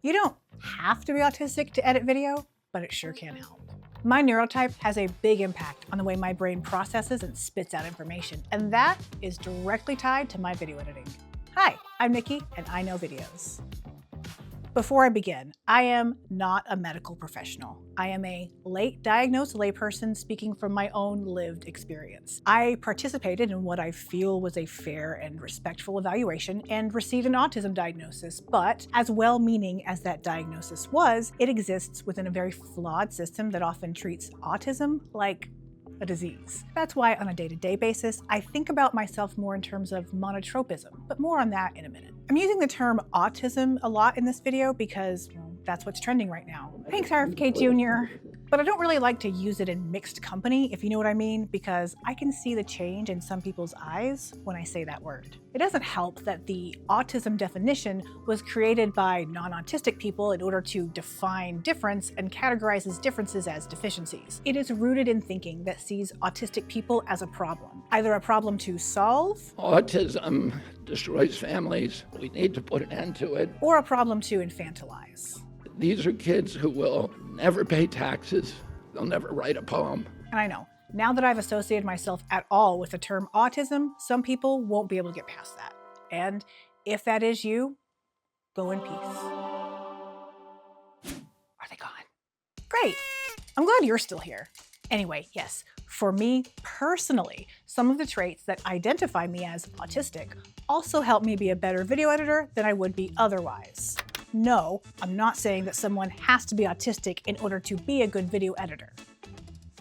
You don't have to be autistic to edit video, but it sure can help. My neurotype has a big impact on the way my brain processes and spits out information, and that is directly tied to my video editing. Hi, I'm Nikki, and I know videos. Before I begin, I am not a medical professional. I am a late diagnosed layperson speaking from my own lived experience. I participated in what I feel was a fair and respectful evaluation and received an autism diagnosis, but as well-meaning as that diagnosis was, it exists within a very flawed system that often treats autism like a disease. That's why on a day-to-day basis, I think about myself more in terms of monotropism, but more on that in a minute. I'm using the term autism a lot in this video because, well, that's what's trending right now. Thanks, RFK Jr. But I don't really like to use it in mixed company, if you know what I mean, because I can see the change in some people's eyes when I say that word. It doesn't help that the autism definition was created by non-autistic people in order to define difference and categorizes differences as deficiencies. It is rooted in thinking that sees autistic people as a problem, either a problem to solve, autism destroys families, we need to put an end to it, or a problem to infantilize. These are kids who will never pay taxes, they'll never write a poem. And I know, now that I've associated myself at all with the term autism, some people won't be able to get past that. And if that is you, go in peace. Are they gone? Great, I'm glad you're still here. Anyway, yes, for me personally, some of the traits that identify me as autistic also help me be a better video editor than I would be otherwise. No, I'm not saying that someone has to be autistic in order to be a good video editor.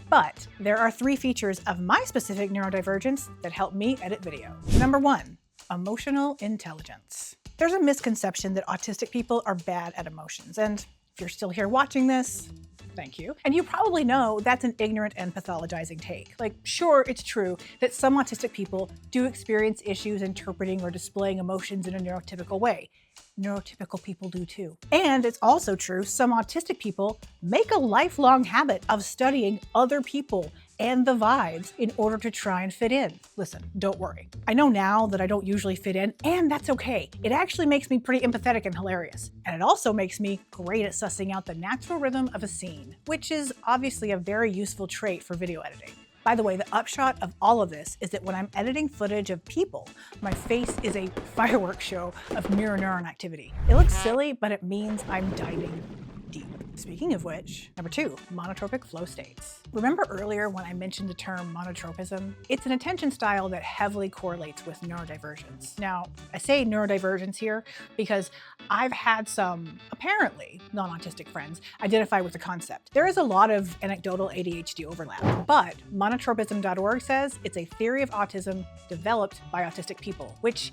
But there are 3 features of my specific neurodivergence that help me edit video. Number 1, emotional intelligence. There's a misconception that autistic people are bad at emotions, and if you're still here watching this, thank you. And you probably know that's an ignorant and pathologizing take. Like, sure, it's true that some autistic people do experience issues interpreting or displaying emotions in a neurotypical way. Neurotypical people do too. And it's also true some autistic people make a lifelong habit of studying other people and the vibes in order to try and fit in. Listen, don't worry. I know now that I don't usually fit in, and that's okay. It actually makes me pretty empathetic and hilarious. And it also makes me great at sussing out the natural rhythm of a scene, which is obviously a very useful trait for video editing. By the way, the upshot of all of this is that when I'm editing footage of people, my face is a fireworks show of mirror neuron activity. It looks silly, but it means I'm diving deep. Speaking of which, number 2, monotropic flow states. Remember earlier when I mentioned the term monotropism? It's an attention style that heavily correlates with neurodivergence. Now, I say neurodivergence here because I've had some apparently non-autistic friends identify with the concept. There is a lot of anecdotal ADHD overlap, but monotropism.org says it's a theory of autism developed by autistic people, which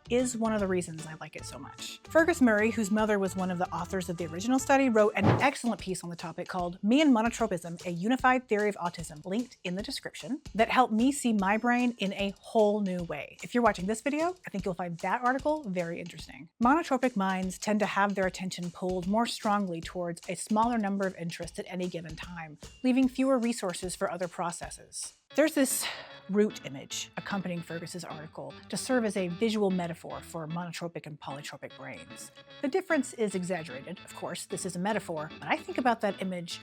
is one of the reasons I like it so much. Fergus Murray, whose mother was one of the authors of the original study, wrote an excellent piece on the topic called Me and Monotropism, a Unified Theory of Autism, linked in the description, that helped me see my brain in a whole new way. If you're watching this video, I think you'll find that article very interesting. Monotropic minds tend to have their attention pulled more strongly towards a smaller number of interests at any given time, leaving fewer resources for other processes. There's this root image accompanying Fergus's article to serve as a visual metaphor for monotropic and polytropic brains. The difference is exaggerated, of course, this is a metaphor, but I think about that image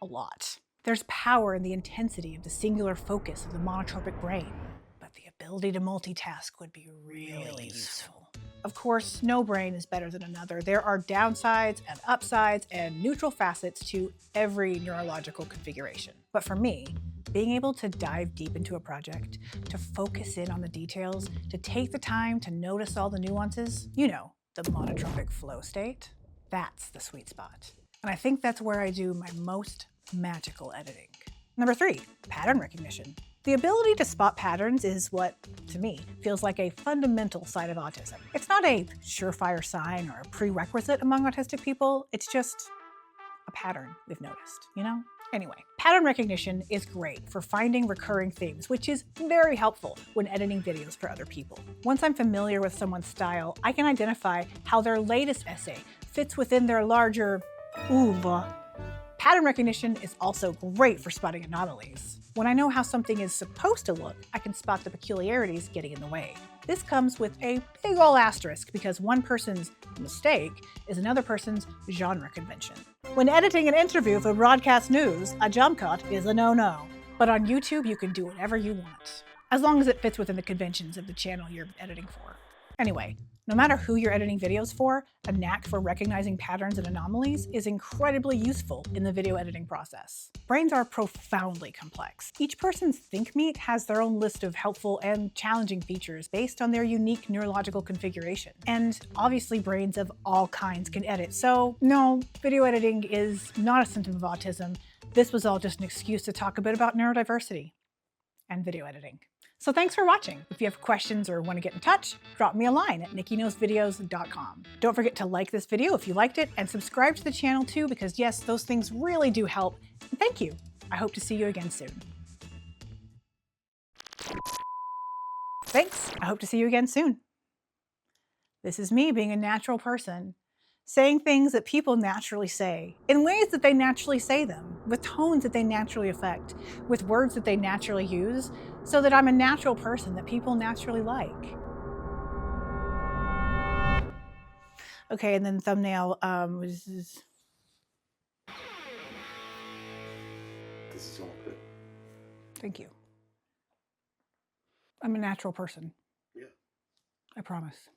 a lot. There's power in the intensity of the singular focus of the monotropic brain, but the ability to multitask would be really useful. Of course, no brain is better than another. There are downsides and upsides and neutral facets to every neurological configuration. But for me, being able to dive deep into a project, to focus in on the details, to take the time to notice all the nuances, you know, the monotropic flow state, that's the sweet spot. And I think that's where I do my most magical editing. Number 3, pattern recognition. The ability to spot patterns is what, to me, feels like a fundamental side of autism. It's not a surefire sign or a prerequisite among autistic people, it's just a pattern we've noticed, you know? Anyway, pattern recognition is great for finding recurring themes, which is very helpful when editing videos for other people. Once I'm familiar with someone's style, I can identify how their latest essay fits within their larger oeuvre Pattern recognition is also great for spotting anomalies. When I know how something is supposed to look, I can spot the peculiarities getting in the way. This comes with a big ol' asterisk because one person's mistake is another person's genre convention. When editing an interview for broadcast news, a jump cut is a no-no. But on YouTube, you can do whatever you want, as long as it fits within the conventions of the channel you're editing for. Anyway, no matter who you're editing videos for, a knack for recognizing patterns and anomalies is incredibly useful in the video editing process. Brains are profoundly complex. Each person's think meat has their own list of helpful and challenging features based on their unique neurological configuration. And obviously brains of all kinds can edit, so no, video editing is not a symptom of autism. This was all just an excuse to talk a bit about neurodiversity and video editing. So thanks for watching. If you have questions or want to get in touch, drop me a line at nikkiknowsvideos.com. Don't forget to like this video if you liked it and subscribe to the channel too, because yes, those things really do help. And thank you. I hope to see you again soon. Thanks. I hope to see you again soon. This is me being a natural person, saying things that people naturally say, in ways that they naturally say them, with tones that they naturally affect, with words that they naturally use, so that I'm a natural person that people naturally like. Okay, and then thumbnail, This is all good. Thank you. I'm a natural person. Yeah. I promise.